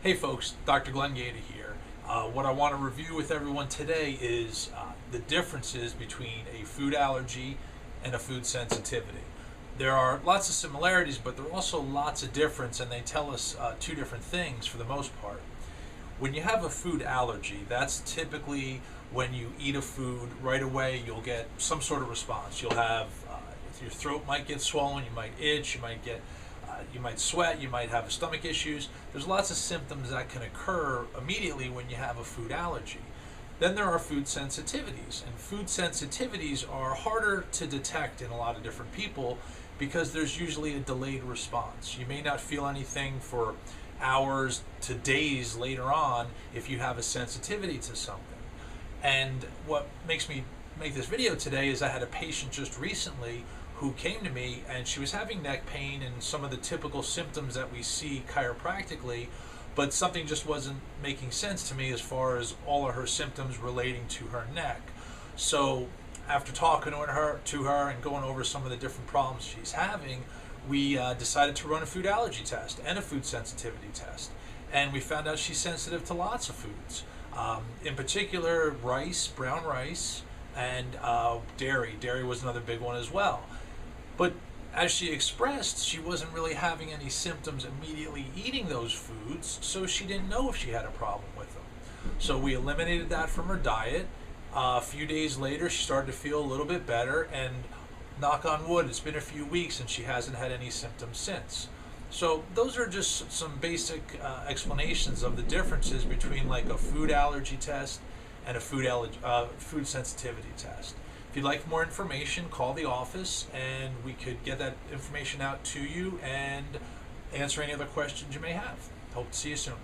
Hey folks, Dr. Glenn Gaeta here. What I want to review with everyone today is the differences between a food allergy and a food sensitivity. There are lots of similarities, but there are also lots of difference, and they tell us two different things for the most part. When you have a food allergy, that's typically when you eat a food right away, you'll get some sort of response. You'll have your throat might get swollen, you might itch, you might sweat, you might have stomach issues. There's lots of symptoms that can occur immediately when you have a food allergy. Then there are food sensitivities, and food sensitivities are harder to detect in a lot of different people because there's usually a delayed response. You may not feel anything for hours to days later on if you have a sensitivity to something. And what makes me make this video today is I had a patient just recently who came to me, and she was having neck pain and some of the typical symptoms that we see chiropractically, but something just wasn't making sense to me as far as all of her symptoms relating to her neck. So after talking to her and going over some of the different problems she's having, we decided to run a food allergy test and a food sensitivity test. And we found out she's sensitive to lots of foods. In particular, rice, brown rice, and dairy. Dairy was another big one as well. But as she expressed, she wasn't really having any symptoms immediately eating those foods, so she didn't know if she had a problem with them. So we eliminated that from her diet. A few days later, she started to feel a little bit better, and knock on wood, it's been a few weeks and she hasn't had any symptoms since. So those are just some basic explanations of the differences between like a food allergy test and a food sensitivity test. If you'd like more information, call the office and we could get that information out to you and answer any other questions you may have. Hope to see you soon.